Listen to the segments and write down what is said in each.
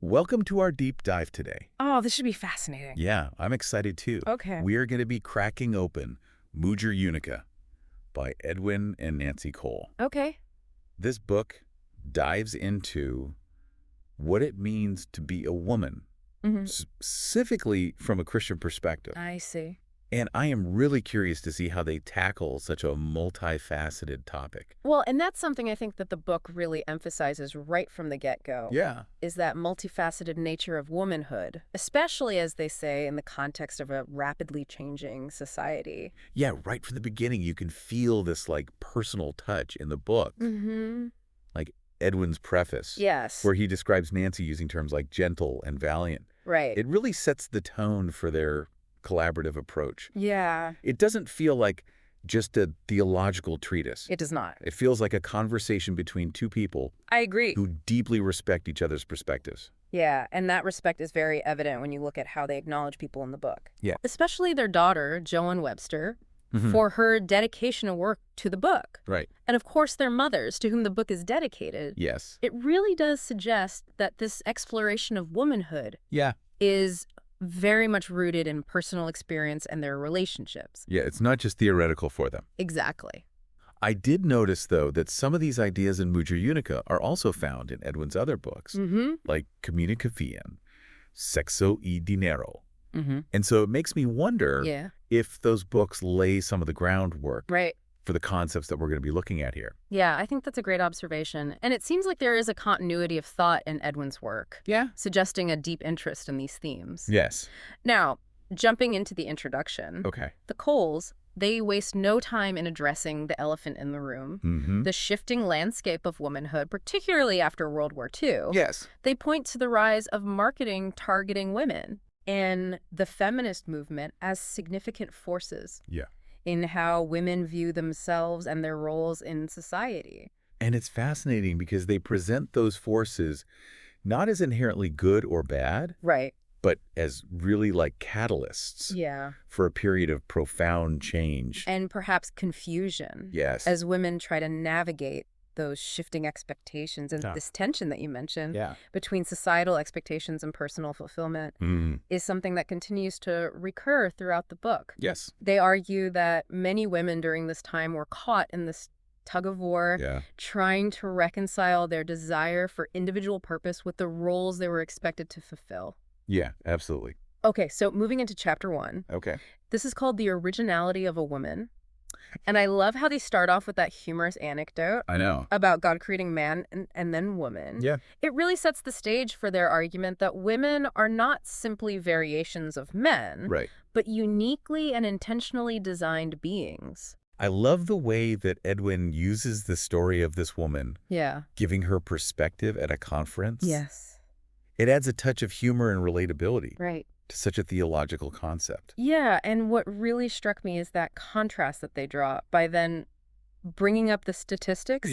Welcome to our deep dive today. Oh, this should be fascinating. Yeah, I'm excited too. Okay. We are going to be cracking open Mujer, Única by Edwin and Nancy Cole. Okay. This book dives into what it means to be a woman, specifically from a Christian perspective. I see. And I am really curious to see how they tackle such a multifaceted topic. Well, and that's something I think that the book really emphasizes right from the get-go. Yeah. Is that multifaceted nature of womanhood, especially, as they say, in the context of a rapidly changing society. Yeah, right from the beginning, you can feel this, personal touch in the book. Like Edwin's preface. Yes. Where he describes Nancy using terms like gentle and valiant. Right. It really sets the tone for their collaborative approach. Yeah. It doesn't feel like just a theological treatise. It does not. It feels like a conversation between two people I agree. who deeply respect each other's perspectives. Yeah, and that respect is very evident when you look at how they acknowledge people in the book. Yeah. Especially their daughter, Joan Webster, for her dedication of work to the book. Right. And of course their mothers, to whom the book is dedicated. Yes. It really does suggest that this exploration of womanhood Yeah. is very much rooted in personal experience and their relationships. Yeah, it's not just theoretical for them. Exactly. I did notice, though, that some of these ideas in Mujer, Única are also found in Edwin's other books, like Comunicación, Sexo y Dinero. And so it makes me wonder if those books lay some of the groundwork for the concepts that we're going to be looking at here. Yeah, I think that's a great observation. And it seems like there is a continuity of thought in Edwin's work. Yeah. Suggesting a deep interest in these themes. Yes. Now, jumping into the introduction, Okay. the Coles, they waste no time in addressing the elephant in the room, the shifting landscape of womanhood, particularly after World War II. Yes. They point to the rise of marketing targeting women and the feminist movement as significant forces. Yeah. In how women view themselves and their roles in society. And it's fascinating because they present those forces not as inherently good or bad, Right. but as really like catalysts for a period of profound change. And perhaps confusion. Yes. As women try to navigate those shifting expectations and this tension that you mentioned between societal expectations and personal fulfillment is something that continues to recur throughout the book. Yes. They argue that many women during this time were caught in this tug of war, trying to reconcile their desire for individual purpose with the roles they were expected to fulfill. Yeah, absolutely. Okay, so moving into chapter 1. Okay. This is called The Originality of a Woman. And I love how they start off with that humorous anecdote. I know. About God creating man and then woman. Yeah. It really sets the stage for their argument that women are not simply variations of men, but uniquely and intentionally designed beings. I love the way that Edwin uses the story of this woman, giving her perspective at a conference. Yes. It adds a touch of humor and relatability. Right. To such a theological concept. Yeah, and what really struck me is that contrast that they draw by then bringing up the statistics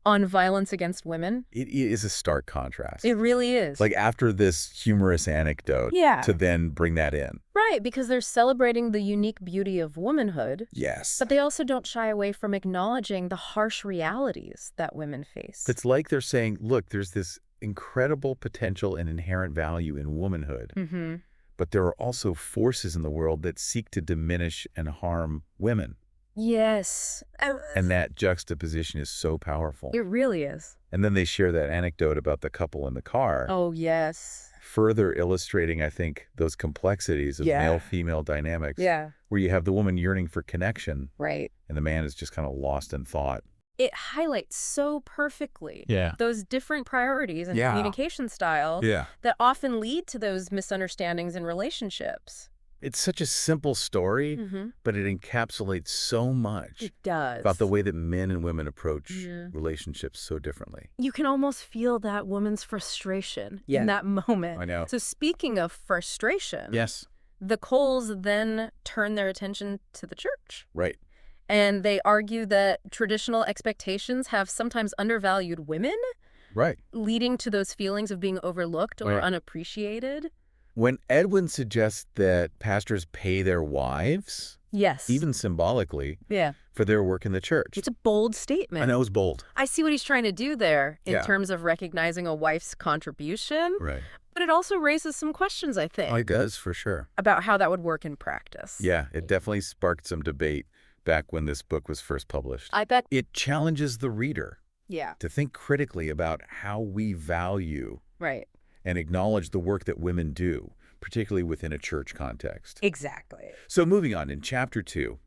on violence against women. It is a stark contrast. It really is. Like after this humorous anecdote to then bring that in. Right, because they're celebrating the unique beauty of womanhood. Yes. But they also don't shy away from acknowledging the harsh realities that women face. It's like they're saying, look, there's this incredible potential and inherent value in womanhood. But there are also forces in the world that seek to diminish and harm women. Yes. And that juxtaposition is so powerful. It really is. And then they share that anecdote about the couple in the car. Oh, yes. Further illustrating, I think, those complexities of male-female dynamics. Yeah. Where you have the woman yearning for connection. Right. And the man is just kind of lost in thought. It highlights so perfectly those different priorities and communication styles that often lead to those misunderstandings in relationships. It's such a simple story, but it encapsulates so much. It does. About the way that men and women approach relationships so differently. You can almost feel that woman's frustration in that moment. I know. So speaking of frustration, the Coles then turn their attention to the church. Right. And they argue that traditional expectations have sometimes undervalued women. Right. Leading to those feelings of being overlooked or unappreciated. When Edwin suggests that pastors pay their wives, even symbolically, for their work in the church. It's a bold statement. I know it's bold. I see what he's trying to do there in terms of recognizing a wife's contribution. Right. But it also raises some questions, I think. Oh, it does, for sure. About how that would work in practice. Yeah, it definitely sparked some debate back when this book was first published. I bet. It challenges the reader To think critically about how we value and acknowledge the work that women do, particularly within a church context. Exactly. So moving on, in chapter 2,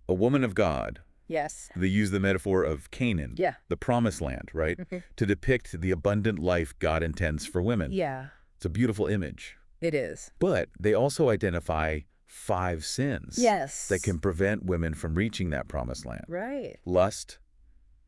a woman of God. Yes. They use the metaphor of Canaan, the promised land, right, to depict the abundant life God intends for women. Yeah. It's a beautiful image. It is. But they also identify 5 sins that can prevent women from reaching that promised land. Right. Lust,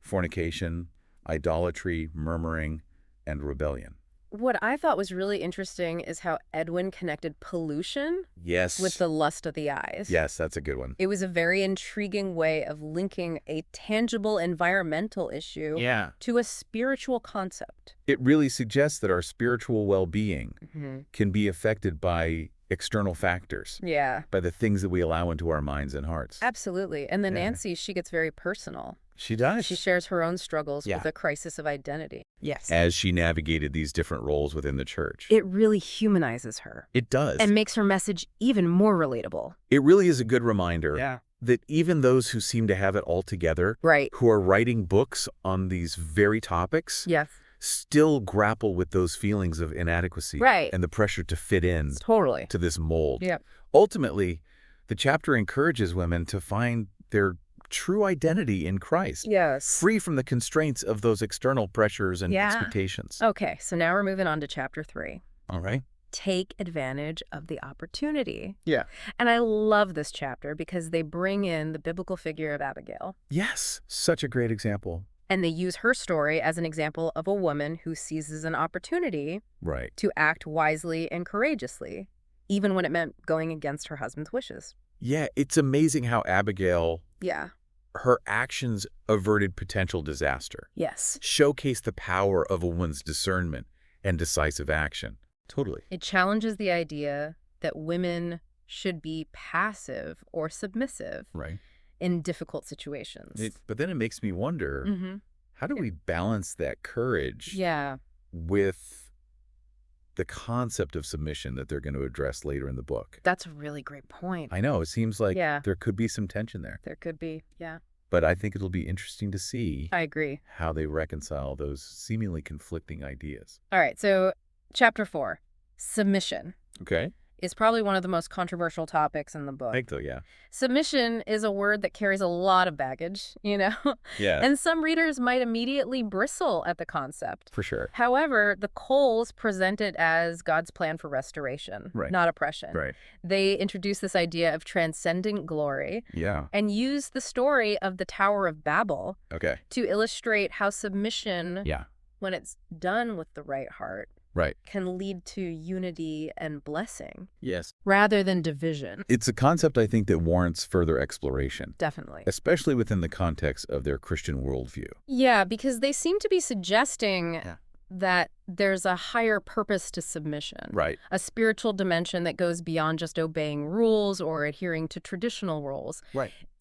fornication, idolatry, murmuring, and rebellion. What I thought was really interesting is how Edwin connected pollution with the lust of the eyes. Yes, that's a good one. It was a very intriguing way of linking a tangible environmental issue to a spiritual concept. It really suggests that our spiritual well-being can be affected by external factors. By the things that we allow into our minds and hearts. Absolutely. And then Nancy, she gets very personal. She does. She shares her own struggles with a crisis of identity. As she navigated these different roles within the church. It really humanizes her. It does. And makes her message even more relatable. It really is a good reminder that even those who seem to have it all together, who are writing books on these very topics, still grapple with those feelings of inadequacy and the pressure to fit in to this mold. Ultimately, the chapter encourages women to find their true identity in Christ, free from the constraints of those external pressures and expectations. Okay, so now we're moving on to chapter 3. All right. Take advantage of the opportunity. Yeah. And I love this chapter because they bring in the biblical figure of Abigail. Yes, such a great example. And they use her story as an example of a woman who seizes an opportunity to act wisely and courageously, even when it meant going against her husband's wishes. Yeah, it's amazing how Abigail, her actions averted potential disaster. Showcase the power of a woman's discernment and decisive action. Totally. It challenges the idea that women should be passive or submissive in difficult situations. But then it makes me wonder, how do we balance that courage with the concept of submission that they're going to address later in the book? That's a really great point. I know. It seems like there could be some tension there. There could be, But I think it'll be interesting to see I agree. how they reconcile those seemingly conflicting ideas. All right, so chapter 4, submission. Okay. Is probably one of the most controversial topics in the book. I think so, yeah. Submission is a word that carries a lot of baggage, you know? And some readers might immediately bristle at the concept. For sure. However, the Coles present it as God's plan for restoration, not oppression. They introduce this idea of transcendent glory and use the story of the Tower of Babel to illustrate how submission, when it's done with the right heart, can lead to unity and blessing. Rather than division. It's a concept I think that warrants further exploration. Definitely. Especially within the context of their Christian worldview. Yeah, because they seem to be suggesting that there's a higher purpose to submission. A spiritual dimension that goes beyond just obeying rules or adhering to traditional roles.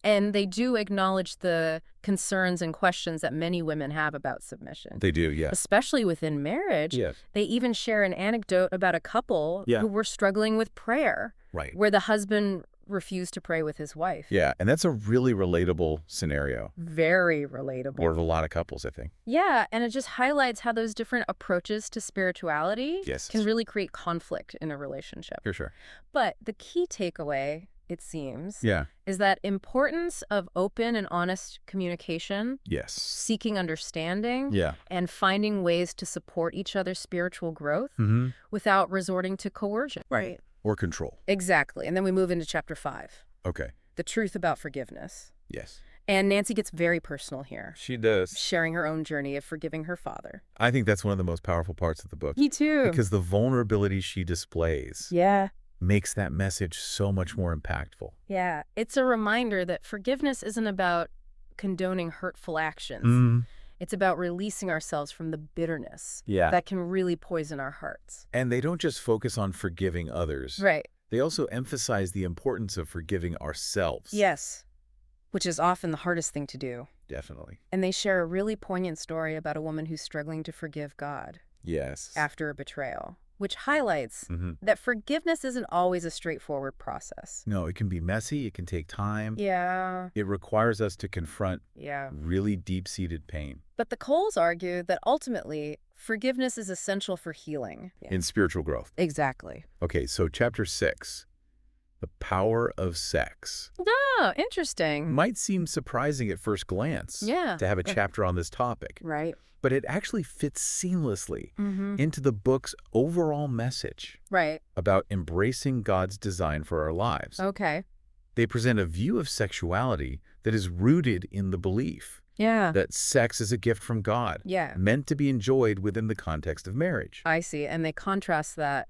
And they do acknowledge the concerns and questions that many women have about submission. They do, yes. Especially within marriage. They even share an anecdote about a couple who were struggling with prayer. Where the husband refused to pray with his wife. Yeah, and that's a really relatable scenario. Very relatable. Or a lot of couples, I think. Yeah, and it just highlights how those different approaches to spirituality can really create conflict in a relationship. For sure. But the key takeaway, it seems, is that importance of open and honest communication, seeking understanding, and finding ways to support each other's spiritual growth without resorting to coercion. Or control. Exactly. And then we move into chapter 5. Okay. The truth about forgiveness. Yes. And Nancy gets very personal here. She does. Sharing her own journey of forgiving her father. I think that's one of the most powerful parts of the book. Me too. Because the vulnerability she displays makes that message so much more impactful. Yeah. It's a reminder that forgiveness isn't about condoning hurtful actions. It's about releasing ourselves from the bitterness that can really poison our hearts. And they don't just focus on forgiving others. They also emphasize the importance of forgiving ourselves. Which is often the hardest thing to do. Definitely. And they share a really poignant story about a woman who's struggling to forgive God. Yes. After a betrayal, which highlights that forgiveness isn't always a straightforward process. No, it can be messy. It can take time. Yeah. It requires us to confront really deep-seated pain. But the Coles argue that ultimately, forgiveness is essential for healing. In spiritual growth. Exactly. Okay, so chapter 6, the power of sex. Oh, interesting. Might seem surprising at first glance to have a chapter on this topic. Right. But it actually fits seamlessly into the book's overall message about embracing God's design for our lives. Okay. They present a view of sexuality that is rooted in the belief that sex is a gift from God, meant to be enjoyed within the context of marriage. I see. And they contrast that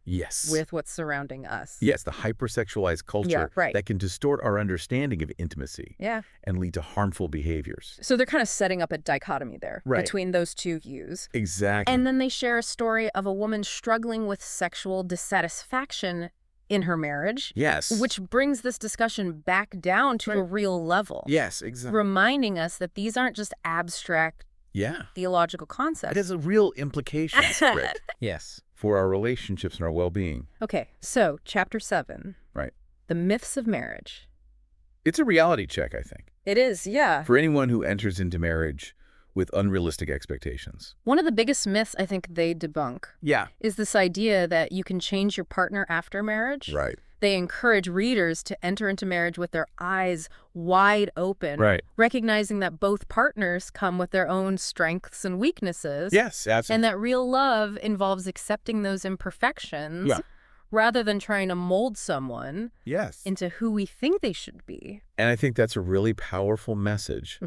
with what's surrounding us. Yes, the hypersexualized culture that can distort our understanding of intimacy and lead to harmful behaviors. So they're kind of setting up a dichotomy there between those two views. Exactly. And then they share a story of a woman struggling with sexual dissatisfaction in her marriage. Yes. Which brings this discussion back down to a real level. Yes, exactly. Reminding us that these aren't just abstract theological concepts. It has a real implication, Rick. Yes. For our relationships and our well-being. Okay, so chapter 7. Right. The myths of marriage. It's a reality check, I think. It is, yeah. For anyone who enters into marriage with unrealistic expectations. One of the biggest myths I think they debunk is this idea that you can change your partner after marriage. Right. They encourage readers to enter into marriage with their eyes wide open, recognizing that both partners come with their own strengths and weaknesses. Yes, absolutely. And that real love involves accepting those imperfections rather than trying to mold someone into who we think they should be. And I think that's a really powerful message,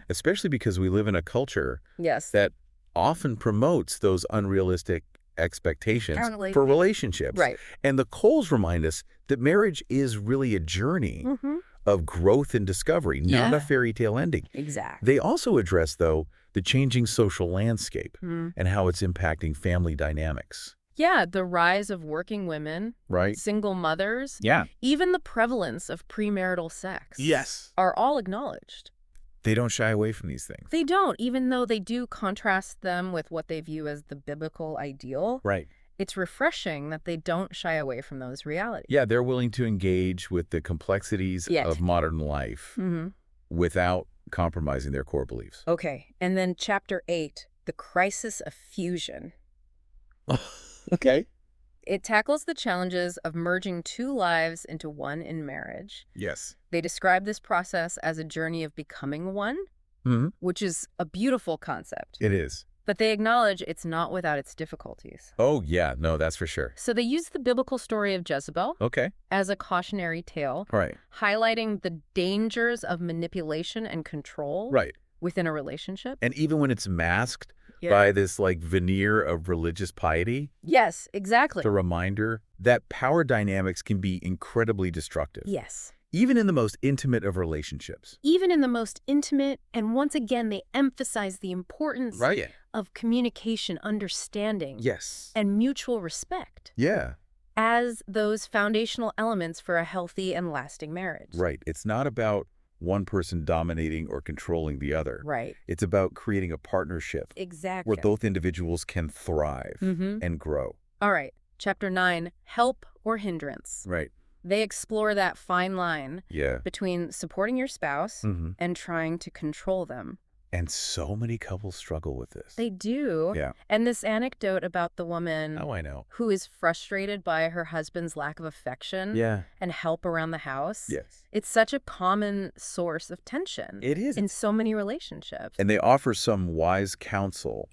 especially because we live in a culture that often promotes those unrealistic expectations for relationships. Right. And the Coles remind us that marriage is really a journey of growth and discovery, not a fairy tale ending. Exactly. They also address, though, the changing social landscape and how it's impacting family dynamics. Yeah, the rise of working women, single mothers, even the prevalence of premarital sex are all acknowledged. They don't shy away from these things. They don't, even though they do contrast them with what they view as the biblical ideal. Right. It's refreshing that they don't shy away from those realities. Yeah, they're willing to engage with the complexities of modern life without compromising their core beliefs. Okay, and then chapter 8, the crisis of fusion. Okay. It tackles the challenges of merging two lives into one in marriage. Yes. They describe this process as a journey of becoming one, which is a beautiful concept. It is. But they acknowledge it's not without its difficulties. Oh, yeah. No, that's for sure. So they use the biblical story of Jezebel as a cautionary tale, highlighting the dangers of manipulation and control within a relationship. And even when it's masked by this veneer of religious piety. Yes, exactly. It's a reminder that power dynamics can be incredibly destructive. Yes. Even in the most intimate of relationships. Even in the most intimate, and once again, they emphasize the importance of communication, understanding, and mutual respect. Yeah. As those foundational elements for a healthy and lasting marriage. Right. It's not about one person dominating or controlling the other. Right. It's about creating a partnership. Exactly. Where both individuals can thrive and grow. All right. Chapter 9, help or hindrance. Right. They explore that fine line between supporting your spouse and trying to control them. And so many couples struggle with this. They do. Yeah. And this anecdote about the woman who is frustrated by her husband's lack of affection and help around the house. Yes. It's such a common source of tension. It is. In so many relationships. And they offer some wise counsel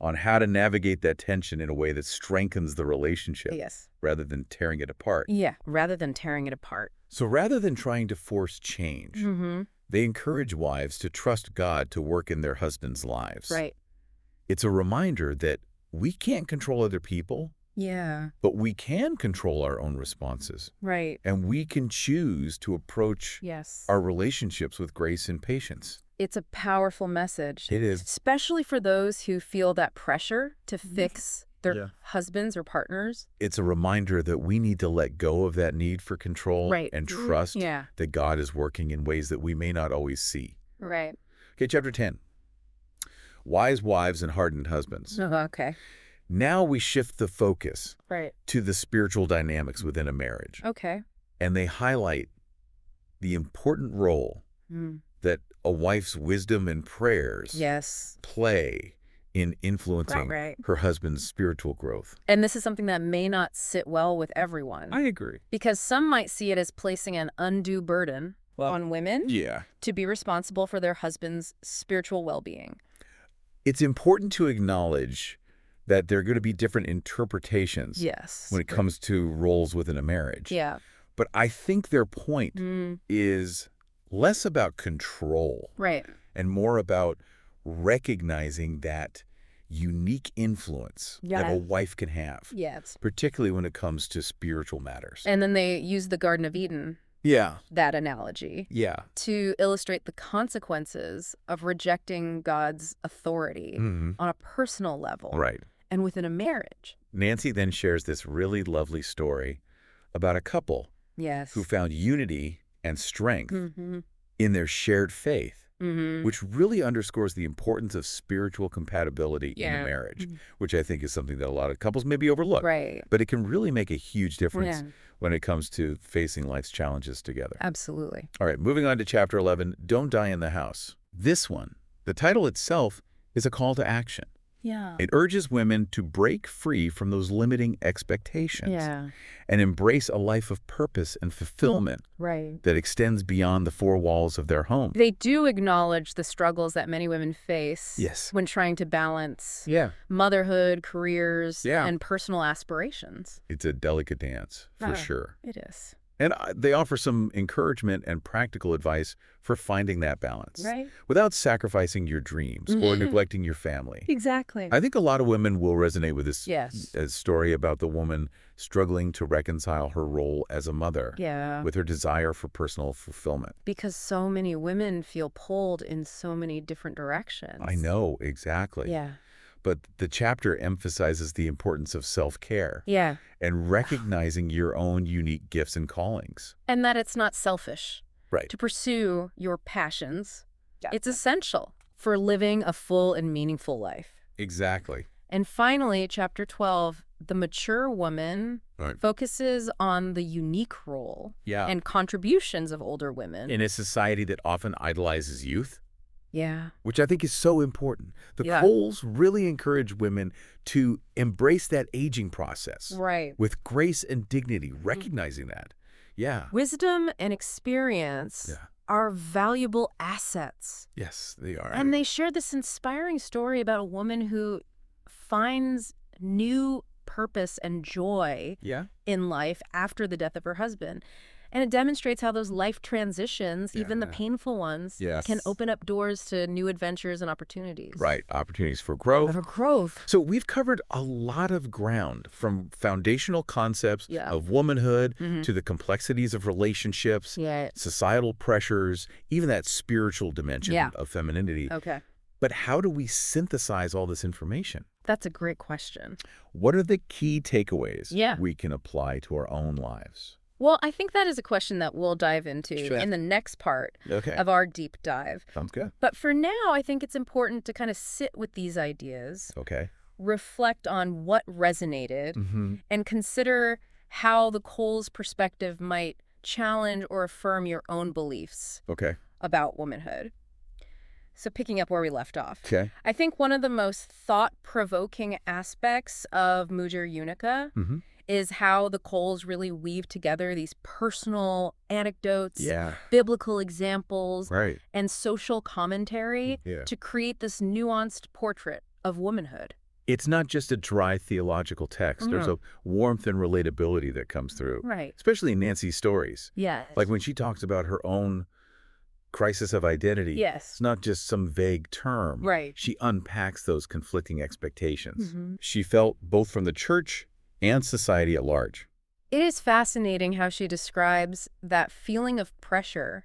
on how to navigate that tension in a way that strengthens the relationship rather than tearing it apart. Yeah, rather than tearing it apart. So rather than trying to force change, they encourage wives to trust God to work in their husbands' lives. Right. It's a reminder that we can't control other people. Yeah. But we can control our own responses. Right. And we can choose to approach our relationships with grace and patience. It's a powerful message. It is. Especially for those who feel that pressure to fix their husbands or partners. It's a reminder that we need to let go of that need for control and trust that God is working in ways that we may not always see. Right. Okay, chapter 10. Wise wives and hardened husbands. Okay. Now we shift the focus to the spiritual dynamics within a marriage. Okay. And they highlight the important role that a wife's wisdom and prayers play in influencing her husband's spiritual growth. And this is something that may not sit well with everyone. I agree. Because some might see it as placing an undue burden on women to be responsible for their husband's spiritual well-being. It's important to acknowledge that there are going to be different interpretations when it comes to roles within a marriage. Yeah. But I think their point is less about control and more about recognizing that unique influence that a wife can have, particularly when it comes to spiritual matters. And then they use the Garden of Eden, that analogy, to illustrate the consequences of rejecting God's authority on a personal level and within a marriage. Nancy then shares this really lovely story about a couple who found unity and strength in their shared faith, which really underscores the importance of spiritual compatibility in a marriage, which I think is something that a lot of couples maybe overlook. But it can really make a huge difference when it comes to facing life's challenges together. Absolutely. All right, moving on to chapter 11, Don't Die in the House. This one, the title itself is a call to action. It urges women to break free from those limiting expectations and embrace a life of purpose and fulfillment that extends beyond the four walls of their home. They do acknowledge the struggles that many women face when trying to balance motherhood, careers, and personal aspirations. It's a delicate dance, for sure. It is. And they offer some encouragement and practical advice for finding that balance without sacrificing your dreams or neglecting your family. Exactly. I think a lot of women will resonate with this story about the woman struggling to reconcile her role as a mother with her desire for personal fulfillment. Because so many women feel pulled in so many different directions. I know, exactly. But the chapter emphasizes the importance of self-care and recognizing your own unique gifts and callings. And that it's not selfish to pursue your passions. It's essential for living a full and meaningful life. Exactly. And finally, chapter 12, the mature woman focuses on the unique role and contributions of older women. In a society that often idolizes youth. Which I think is so important. The Coles really encourage women to embrace that aging process. With grace and dignity, recognizing that. Wisdom and experience are valuable assets. Yes, they are. And they share this inspiring story about a woman who finds new purpose and joy in life after the death of her husband. And it demonstrates how those life transitions, even the painful ones, can open up doors to new adventures and opportunities. Opportunities for growth. For growth. So we've covered a lot of ground, from foundational concepts of womanhood to the complexities of relationships, societal pressures, even that spiritual dimension of femininity. But how do we synthesize all this information? That's a great question. What are the key takeaways we can apply to our own lives? Well, I think that is a question that we'll dive into in the next part of our deep dive. Sounds good. But for now, I think it's important to kind of sit with these ideas, reflect on what resonated, and consider how the Coles perspective might challenge or affirm your own beliefs about womanhood. So picking up where we left off, I think one of the most thought-provoking aspects of Mujer, única is how the Coles really weave together these personal anecdotes, biblical examples, and social commentary to create this nuanced portrait of womanhood. It's not just a dry theological text. There's a warmth and relatability that comes through, especially in Nancy's stories. Like when she talks about her own crisis of identity. It's not just some vague term. She unpacks those conflicting expectations. She felt both from the church and society at large. It is fascinating how she describes that feeling of pressure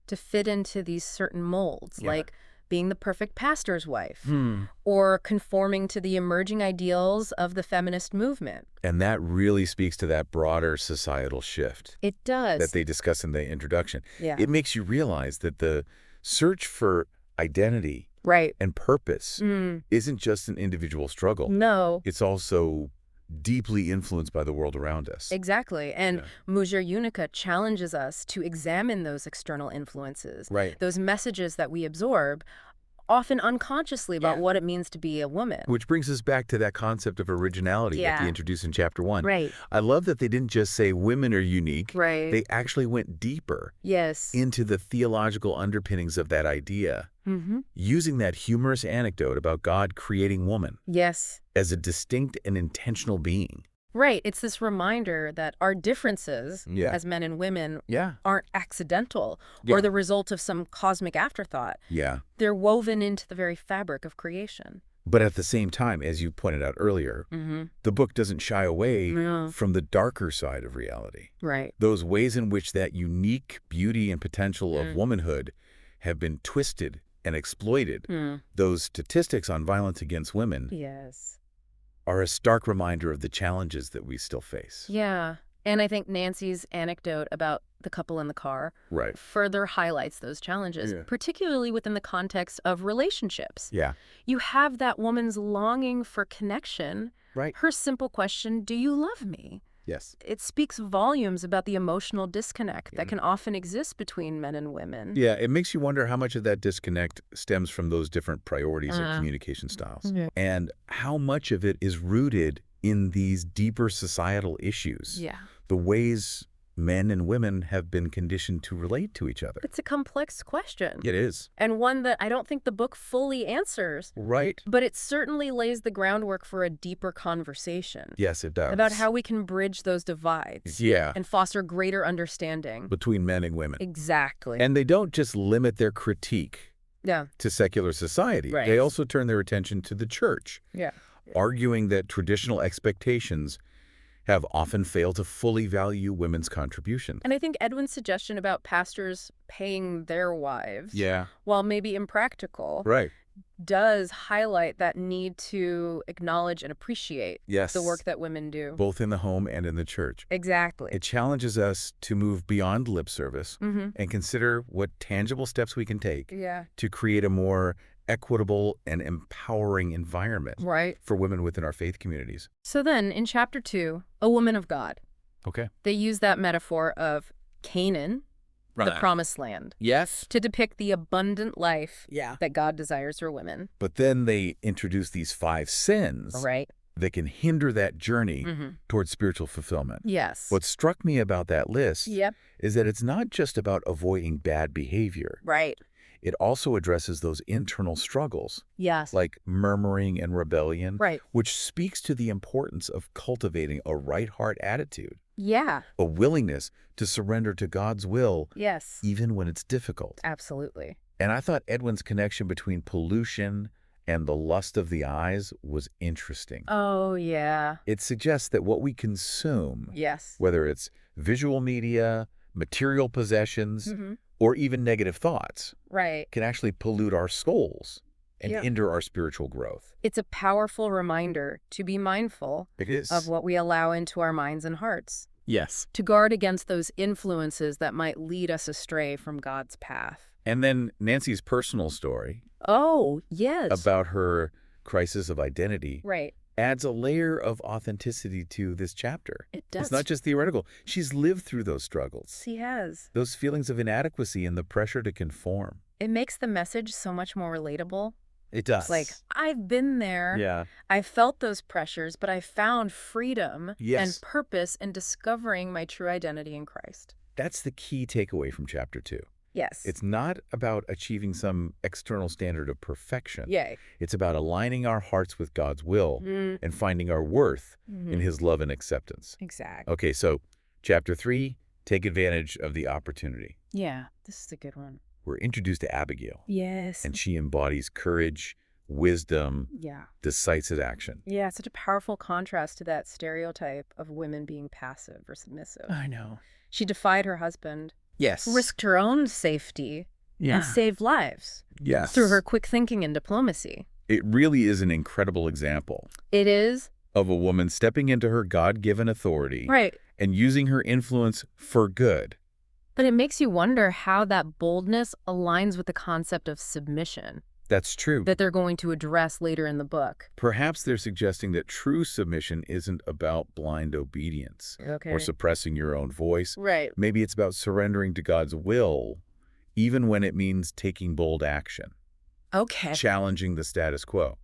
to fit into these certain molds, like being the perfect pastor's wife, or conforming to the emerging ideals of the feminist movement. And that really speaks to that broader societal shift. It does. That they discuss in the introduction. Yeah. It makes you realize that the search for identity and purpose isn't just an individual struggle. No. It's also deeply influenced by the world around us. Exactly. And Mujer Única challenges us to examine those external influences, those messages that we absorb, often unconsciously, about what it means to be a woman. Which brings us back to that concept of originality that they introduced in Chapter 1. I love that they didn't just say women are unique. They actually went deeper into the theological underpinnings of that idea, using that humorous anecdote about God creating woman as a distinct and intentional being. It's this reminder that our differences as men and women aren't accidental or the result of some cosmic afterthought. They're woven into the very fabric of creation. But at the same time, as you pointed out earlier, the book doesn't shy away from the darker side of reality. Those ways in which that unique beauty and potential of womanhood have been twisted and exploited. Those statistics on violence against women are a stark reminder of the challenges that we still face. And I think Nancy's anecdote about the couple in the car further highlights those challenges, particularly within the context of relationships. You have that woman's longing for connection, her simple question, do you love me? It speaks volumes about the emotional disconnect that can often exist between men and women. It makes you wonder how much of that disconnect stems from those different priorities and communication styles, and how much of it is rooted in these deeper societal issues, the ways men and women have been conditioned to relate to each other. It's a complex question. It is. And one that I don't think the book fully answers. But it certainly lays the groundwork for a deeper conversation. Yes, it does. About how we can bridge those divides. And foster greater understanding. Between men and women. Exactly. And they don't just limit their critique to secular society. They also turn their attention to the church. Arguing that traditional expectations have often failed to fully value women's contribution. And I think Edwin's suggestion about pastors paying their wives, while maybe impractical, does highlight that need to acknowledge and appreciate the work that women do. Both in the home and in the church. Exactly. It challenges us to move beyond lip service and consider what tangible steps we can take to create a more equitable and empowering environment for women within our faith communities. So then, in Chapter 2, a woman of God. They use that metaphor of Canaan, the promised land, to depict the abundant life that God desires for women. But then they introduce these 5 sins that can hinder that journey towards spiritual fulfillment. What struck me about that list is that it's not just about avoiding bad behavior. It also addresses those internal struggles, like murmuring and rebellion, which speaks to the importance of cultivating a right heart attitude. A willingness to surrender to God's will, even when it's difficult. Absolutely. And I thought Edwin's connection between pollution and the lust of the eyes was interesting. It suggests that what we consume, whether it's visual media, material possessions, or even negative thoughts, can actually pollute our souls and hinder our spiritual growth. It's a powerful reminder to be mindful of what we allow into our minds and hearts. To guard against those influences that might lead us astray from God's path. And then Nancy's personal story about her crisis of identity adds a layer of authenticity to this chapter. It does. It's not just theoretical. She's lived through those struggles. She has. Those feelings of inadequacy and the pressure to conform. It makes the message so much more relatable. It does. It's like, I've been there. I felt those pressures, but I found freedom and purpose in discovering my true identity in Christ. That's the key takeaway from Chapter 2. It's not about achieving some external standard of perfection. It's about aligning our hearts with God's will and finding our worth in His love and acceptance. Exactly. Okay, so Chapter 3, take advantage of the opportunity. This is a good one. We're introduced to Abigail. Yes. And she embodies courage, wisdom, decisive action. Such a powerful contrast to that stereotype of women being passive or submissive. I know. She defied her husband. Yes. Risked her own safety and saved lives. Yes. Through her quick thinking and diplomacy. It really is an incredible example. It is. Of a woman stepping into her God-given authority. Right. And using her influence for good. But it makes you wonder how that boldness aligns with the concept of submission. That's true. That they're going to address later in the book. Perhaps they're suggesting that true submission isn't about blind obedience. Okay. Or suppressing your own voice. Right. Maybe it's about surrendering to God's will, even when it means taking bold action. Okay. Challenging the status quo.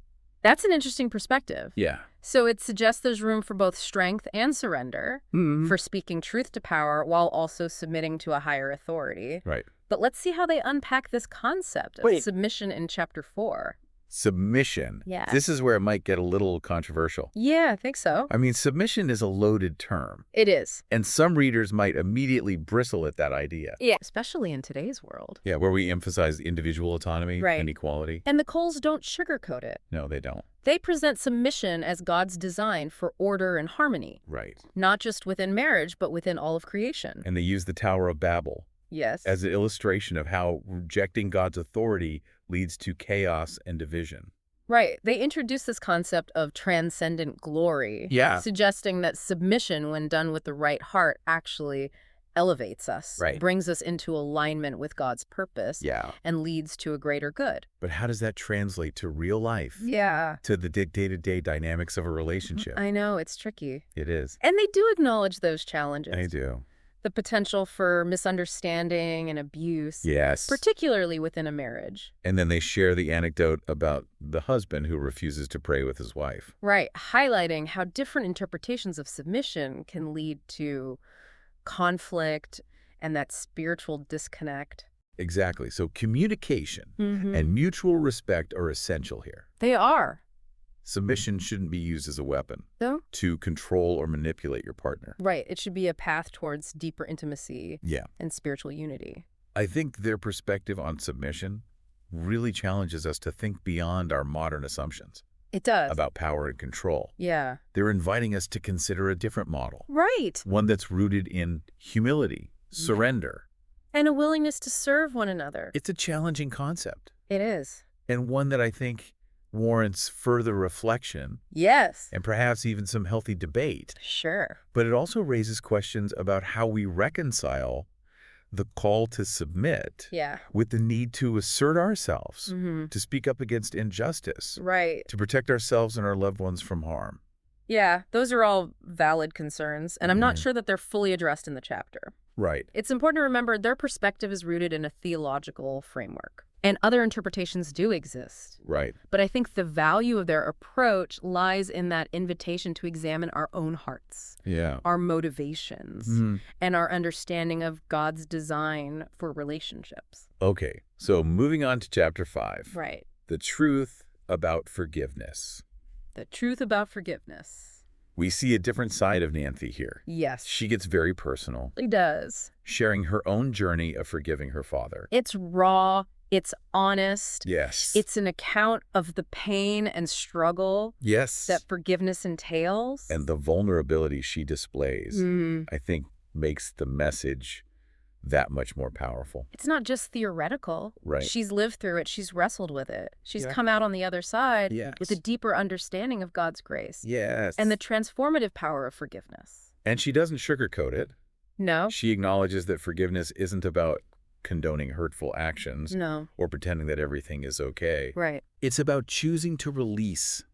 That's an interesting perspective. Yeah. So it suggests there's room for both strength and surrender, for speaking truth to power while also submitting to a higher authority. Right. But let's see how they unpack this concept of submission in Chapter 4. Submission. Yeah. This is where it might get a little controversial. Yeah, I think so. I mean, submission is a loaded term. It is. And some readers might immediately bristle at that idea. Yeah. Especially in today's world. Yeah, where we emphasize individual autonomy and equality. And the Coles don't sugarcoat it. No, they don't. They present submission as God's design for order and harmony. Right. Not just within marriage, but within all of creation. And they use the Tower of Babel. Yes. As an illustration of how rejecting God's authority leads to chaos and division. Right. They introduce this concept of transcendent glory. Yeah. Suggesting that submission, when done with the right heart, actually elevates us. Right. Brings us into alignment with God's purpose. Yeah. And leads to a greater good. But how does that translate to real life? Yeah. To the day-to-day dynamics of a relationship? I know. It's tricky. It is. And they do acknowledge those challenges. They do. The potential for misunderstanding and abuse. Yes. Particularly within a marriage. And then they share the anecdote about the husband who refuses to pray with his wife. Right. Highlighting how different interpretations of submission can lead to conflict and that spiritual disconnect. Exactly. So communication and mutual respect are essential here. They are. Submission shouldn't be used as a weapon to control or manipulate your partner. Right. It should be a path towards deeper intimacy and spiritual unity. I think their perspective on submission really challenges us to think beyond our modern assumptions. It does. About power and control. Yeah. They're inviting us to consider a different model. Right. One that's rooted in humility, surrender. And a willingness to serve one another. It's a challenging concept. It is. And one that I think warrants further reflection. Yes. And perhaps even some healthy debate. Sure. But it also raises questions about how we reconcile the call to submit with the need to assert ourselves, to speak up against injustice, to protect ourselves and our loved ones from harm. Yeah, those are all valid concerns, and I'm not sure that they're fully addressed in the chapter. Right. It's important to remember their perspective is rooted in a theological framework. And other interpretations do exist. Right. But I think the value of their approach lies in that invitation to examine our own hearts, our motivations, and our understanding of God's design for relationships. Okay, so moving on to Chapter 5. Right. The truth about forgiveness. The truth about forgiveness. We see a different side of Nancy here. Yes. She gets very personal. She does. Sharing her own journey of forgiving her father. It's raw. It's honest. Yes. It's an account of the pain and struggle that forgiveness entails. And the vulnerability she displays, I think, makes the message that much more powerful. It's not just theoretical. Right. She's lived through it. She's wrestled with it. She's come out on the other side with a deeper understanding of God's grace. Yes. And the transformative power of forgiveness. And she doesn't sugarcoat it. No. She acknowledges that forgiveness isn't about condoning hurtful actions or pretending that everything is okay. Right. It's about choosing to release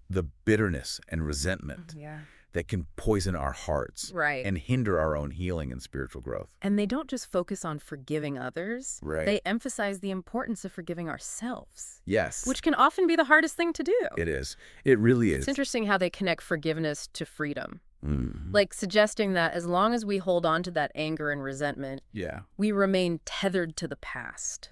the bitterness and resentment that can poison our hearts and hinder our own healing and spiritual growth. And they don't just focus on forgiving others. Right. They emphasize the importance of forgiving ourselves. Yes. Which can often be the hardest thing to do. It is. It really is. It's interesting how they connect forgiveness to freedom. Like suggesting that as long as we hold on to that anger and resentment, we remain tethered to the past.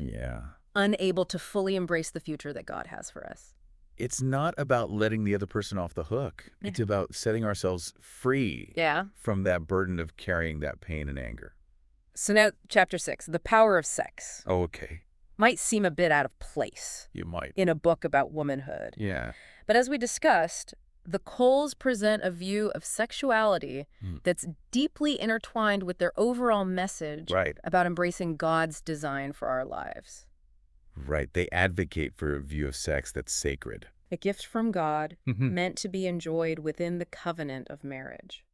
Unable to fully embrace the future that God has for us. It's not about letting the other person off the hook. It's about setting ourselves free from that burden of carrying that pain and anger. So now, Chapter 6, the power of sex. Oh, okay. Might seem a bit out of place. You might. In a book about womanhood. Yeah. But as we discussed, The Coles present a view of sexuality that's deeply intertwined with their overall message about embracing God's design for our lives. Right. They advocate for a view of sex that's sacred. A gift from God, meant to be enjoyed within the covenant of marriage.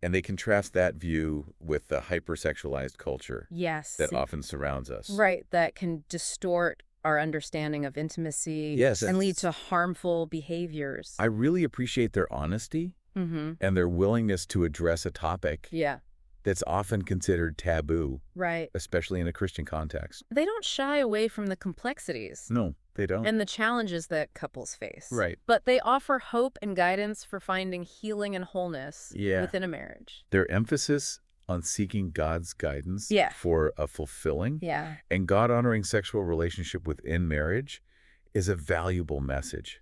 And they contrast that view with the hypersexualized culture that often surrounds us. Right, that can distort our understanding of intimacy and lead to harmful behaviors. I really appreciate their honesty and their willingness to address a topic that's often considered taboo, especially in a Christian context. They don't shy away from the complexities. No, they don't. And the challenges that couples face. Right. But they offer hope and guidance for finding healing and wholeness within a marriage. Their emphasis on seeking God's guidance for a fulfilling and God-honoring sexual relationship within marriage is a valuable message.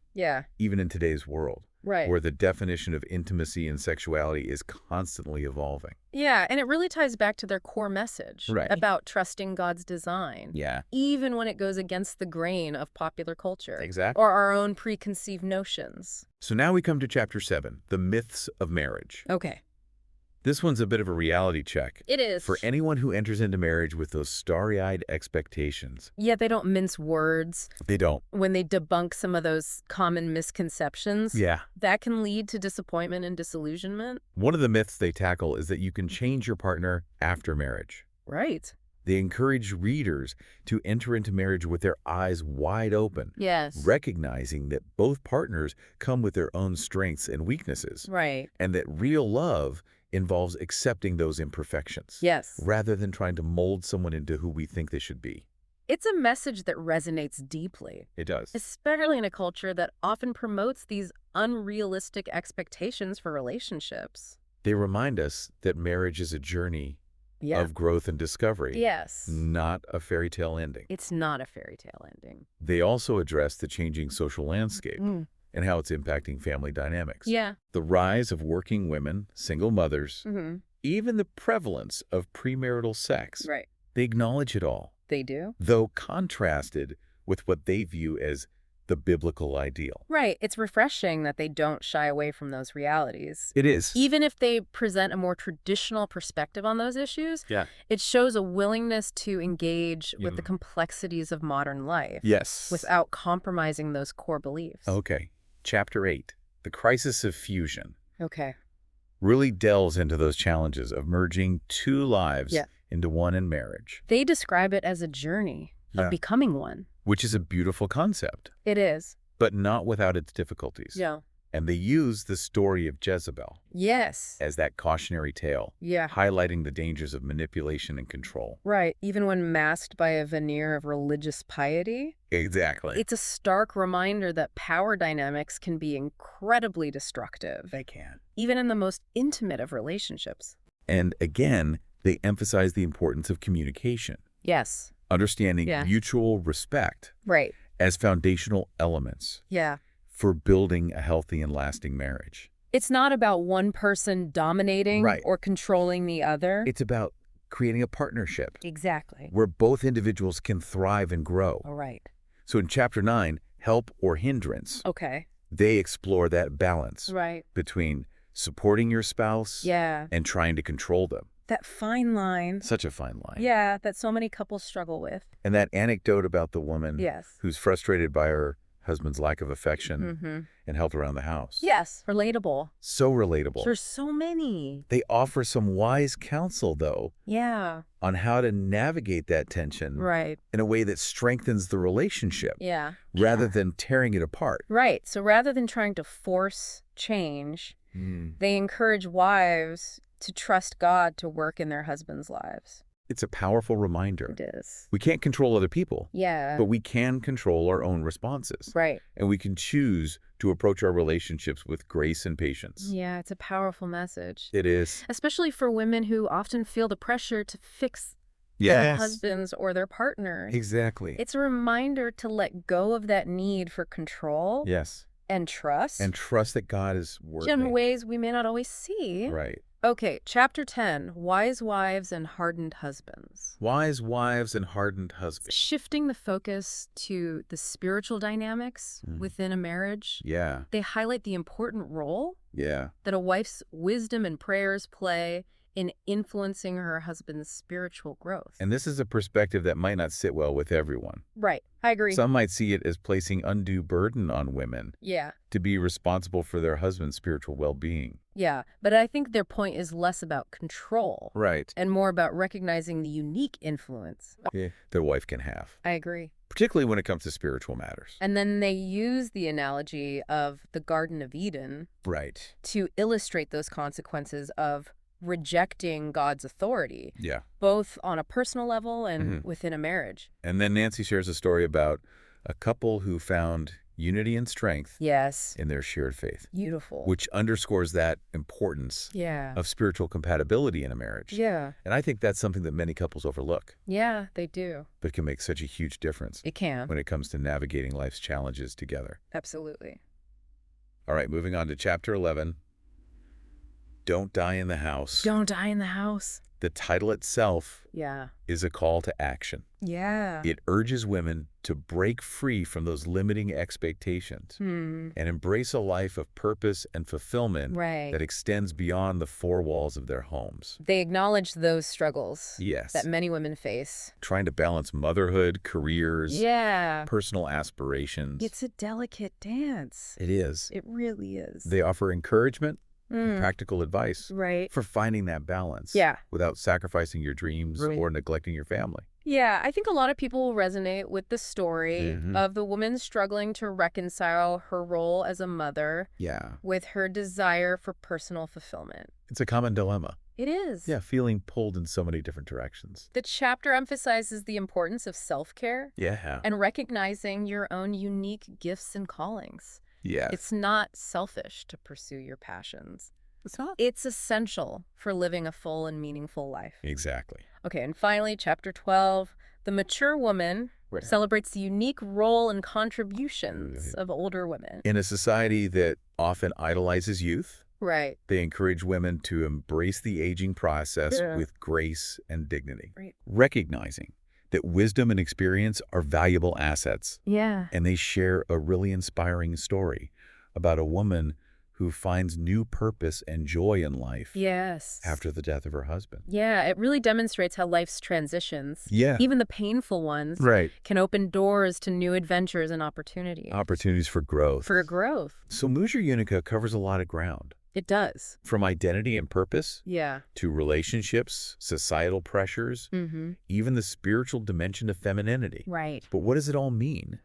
Even in today's world. Where the definition of intimacy and sexuality is constantly evolving. And it really ties back to their core message about trusting God's design. Even when it goes against the grain of popular culture. Or our own preconceived notions. So now we come to Chapter 7, The Myths of Marriage. Okay. This one's a bit of a reality check. It is. For anyone who enters into marriage with those starry-eyed expectations. They don't mince words. They don't. When they debunk some of those common misconceptions. That can lead to disappointment and disillusionment. One of the myths they tackle is that you can change your partner after marriage. Right. They encourage readers to enter into marriage with their eyes wide open. Recognizing that both partners come with their own strengths and weaknesses. And that real love involves accepting those imperfections. Rather than trying to mold someone into who we think they should be. It's a message that resonates deeply. It does. Especially in a culture that often promotes these unrealistic expectations for relationships. They remind us that marriage is a journey of growth and discovery. Not a fairy tale ending. It's not a fairy tale ending. They also address the changing social landscape. And how it's impacting family dynamics. The rise of working women, single mothers, even the prevalence of premarital sex. They acknowledge it all. They do. Though contrasted with what they view as the biblical ideal. It's refreshing that they don't shy away from those realities. It is. Even if they present a more traditional perspective on those issues, it shows a willingness to engage with the complexities of modern life. Without compromising those core beliefs. Okay. Chapter 8, The Crisis of Fusion. Okay. Really delves into those challenges of merging two lives into one in marriage. They describe it as a journey of becoming one. Which is a beautiful concept. It is. But not without its difficulties. And they use the story of Jezebel. As that cautionary tale. Highlighting the dangers of manipulation and control. Even when masked by a veneer of religious piety. Exactly. It's a stark reminder that power dynamics can be incredibly destructive. They can. Even in the most intimate of relationships. And again, they emphasize the importance of communication. Understanding mutual respect. As foundational elements. For building a healthy and lasting marriage. It's not about one person dominating or controlling the other. It's about creating a partnership. Exactly. Where both individuals can thrive and grow. So in Chapter 9, Help or Hindrance, they explore that balance between supporting your spouse and trying to control them. That fine line. Such a fine line. That so many couples struggle with. And that anecdote about the woman who's frustrated by her husband's lack of affection and help around the house. Relatable. So relatable. There's so many. They offer some wise counsel, though, on how to navigate that tension in a way that strengthens the relationship rather than tearing it apart. So rather than trying to force change, they encourage wives to trust God to work in their husbands' lives. It's a powerful reminder. It is. We can't control other people. But we can control our own responses. And we can choose to approach our relationships with grace and patience. It's a powerful message. It is. Especially for women who often feel the pressure to fix their husbands or their partners. Exactly. It's a reminder to let go of that need for control. And trust. And trust that God is working. In ways we may not always see. Okay, chapter 10, Wise Wives and Hardened Husbands. Wise wives and hardened husbands. Shifting the focus to the spiritual dynamics within a marriage. Yeah. They highlight the important role Yeah. that a wife's wisdom and prayers play in influencing her husband's spiritual growth. And this is a perspective that might not sit well with everyone. Right. I agree. Some might see it as placing undue burden on women to be responsible for their husband's spiritual well-being. Yeah, but I think their point is less about control. Right. And more about recognizing the unique influence their wife can have. I agree. Particularly when it comes to spiritual matters. And then they use the analogy of the Garden of Eden to illustrate those consequences of rejecting God's authority, both on a personal level and within a marriage. And then Nancy shares a story about a couple who found unity and strength in their shared faith. Beautiful. Which underscores that importance of spiritual compatibility in a marriage. Yeah. And I think that's something that many couples overlook. Yeah, they do. But can make such a huge difference. It can. When it comes to navigating life's challenges together. Absolutely. All right, moving on to chapter 11. Don't die in the house. Don't die in the house. The title itself is a call to action. Yeah. It urges women to break free from those limiting expectations and embrace a life of purpose and fulfillment that extends beyond the four walls of their homes. They acknowledge those struggles that many women face. Trying to balance motherhood, careers, personal aspirations. It's a delicate dance. It is. It really is. They offer encouragement practical advice for finding that balance without sacrificing your dreams or neglecting your family. Yeah, I think a lot of people will resonate with the story of the woman struggling to reconcile her role as a mother with her desire for personal fulfillment. It's a common dilemma. It is. Yeah, feeling pulled in so many different directions. The chapter emphasizes the importance of self-care and recognizing your own unique gifts and callings. Yes. It's not selfish to pursue your passions. It's not. It's essential for living a full and meaningful life. Exactly. Okay, and finally, chapter 12, the mature woman celebrates the unique role and contributions of older women. In a society that often idolizes youth, they encourage women to embrace the aging process with grace and dignity, recognizing that wisdom and experience are valuable assets. And they share a really inspiring story about a woman who finds new purpose and joy in life after the death of her husband. Yeah, it really demonstrates how life's transitions, even the painful ones, can open doors to new adventures and opportunities. Opportunities for growth. So Mujer Única covers a lot of ground. It does. From identity and purpose to relationships, societal pressures, even the spiritual dimension of femininity. But what does it all mean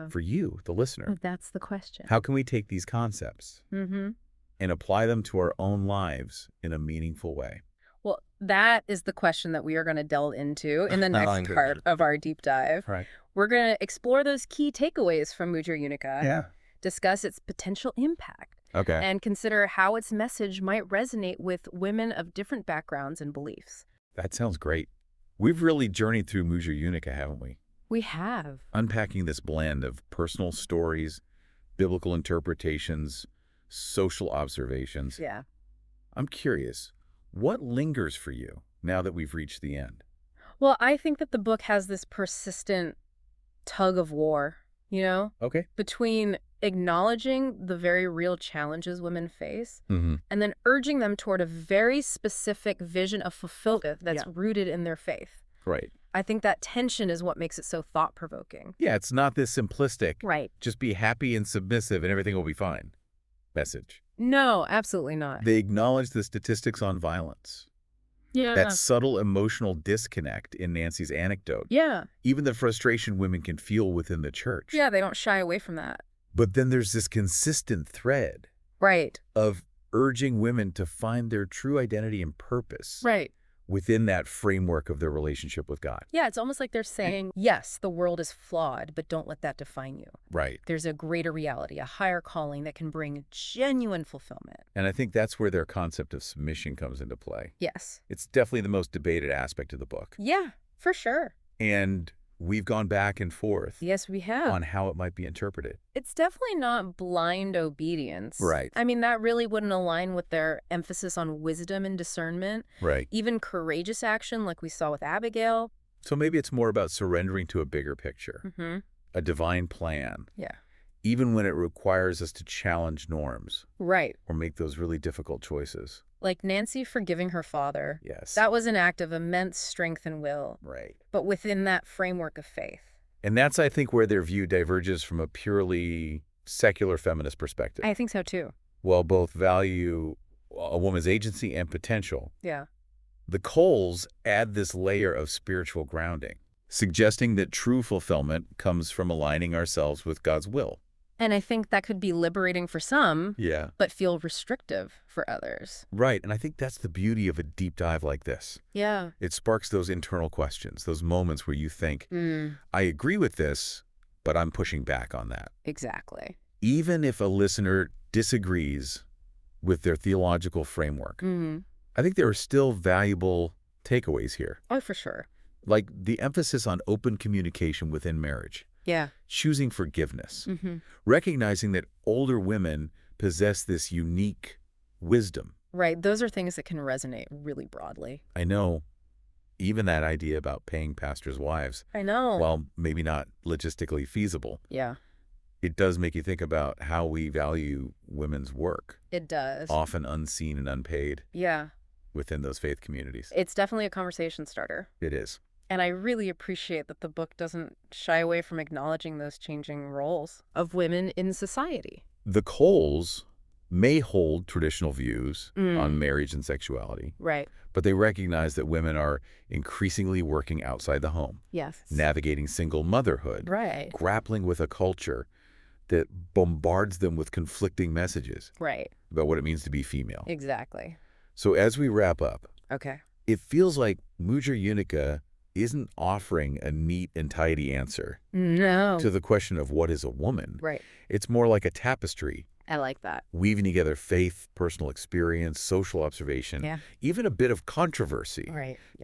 for you, the listener? That's the question. How can we take these concepts and apply them to our own lives in a meaningful way? Well, that is the question that we are going to delve into in the next part of our deep dive. We're going to explore those key takeaways from Mujer Única, discuss its potential impact, and consider how its message might resonate with women of different backgrounds and beliefs. That sounds great. We've really journeyed through Mujer Única, haven't we? We have. Unpacking this blend of personal stories, biblical interpretations, social observations. I'm curious, what lingers for you now that we've reached the end? Well, I think that the book has this persistent tug of war, between acknowledging the very real challenges women face and then urging them toward a very specific vision of fulfillment that's rooted in their faith. I think that tension is what makes it so thought-provoking. Yeah, it's not this simplistic, just be happy and submissive and everything will be fine message. No, absolutely not. They acknowledge the statistics on violence. That subtle emotional disconnect in Nancy's anecdote. Even the frustration women can feel within the church. They don't shy away from that. But then there's this consistent thread of urging women to find their true identity and purpose within that framework of their relationship with God. It's almost like they're saying, yes, the world is flawed, but don't let that define you. There's a greater reality, a higher calling that can bring genuine fulfillment. And I think that's where their concept of submission comes into play. Yes. It's definitely the most debated aspect of the book. Yeah, for sure. And we've gone back and forth. Yes, we have. On how it might be interpreted. It's definitely not blind obedience. Right. I mean, that really wouldn't align with their emphasis on wisdom and discernment. Right. Even courageous action like we saw with Abigail. So maybe it's more about surrendering to a bigger picture. Mm-hmm. A divine plan. Yeah. Even when it requires us to challenge norms. Right. Or make those really difficult choices. Like Nancy forgiving her father. Yes. That was an act of immense strength and will. Right. But within that framework of faith. And that's, I think, where their view diverges from a purely secular feminist perspective. I think so, too. Well, both value a woman's agency and potential. Yeah. The Coles add this layer of spiritual grounding, suggesting that true fulfillment comes from aligning ourselves with God's will. And I think that could be liberating for some, Yeah, but feel restrictive for others. Right, and I think that's the beauty of a deep dive like this. Yeah. It sparks those internal questions, those moments where you think, I agree with this, but I'm pushing back on that. Exactly. Even if a listener disagrees with their theological framework, I think there are still valuable takeaways here. Oh, for sure. Like the emphasis on open communication within marriage. Yeah. Choosing forgiveness. Recognizing that older women possess this unique wisdom. Right. Those are things that can resonate really broadly. I know. Even that idea about paying pastors' wives. I know. While maybe not logistically feasible. Yeah. It does make you think about how we value women's work. It does. Often unseen and unpaid. Yeah. Within those faith communities. It's definitely a conversation starter. It is. And I really appreciate that the book doesn't shy away from acknowledging those changing roles of women in society. The Coles may hold traditional views on marriage and sexuality. Right. But they recognize that women are increasingly working outside the home. Yes. Navigating single motherhood. Right. Grappling with a culture that bombards them with conflicting messages. Right. About what it means to be female. Exactly. So as we wrap up, okay, it feels like Mujer única isn't offering a neat and tidy answer to the question of what is a woman. Right. It's more like a tapestry. I like that. Weaving together faith, personal experience, social observation, even a bit of controversy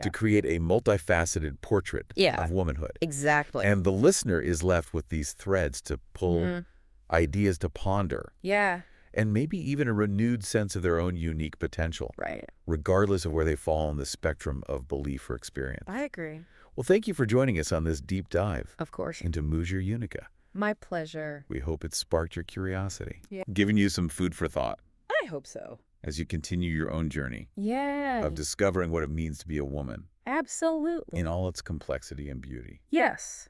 to create a multifaceted portrait of womanhood. Exactly. And the listener is left with these threads to pull ideas to ponder. Yeah. And maybe even a renewed sense of their own unique potential. Right. Regardless of where they fall on the spectrum of belief or experience. I agree. Well, thank you for joining us on this deep dive. Of course. Into Mujer única. My pleasure. We hope it sparked your curiosity. Yeah. Giving you some food for thought. I hope so. As you continue your own journey. Yeah. Of discovering what it means to be a woman. Absolutely. In all its complexity and beauty. Yes.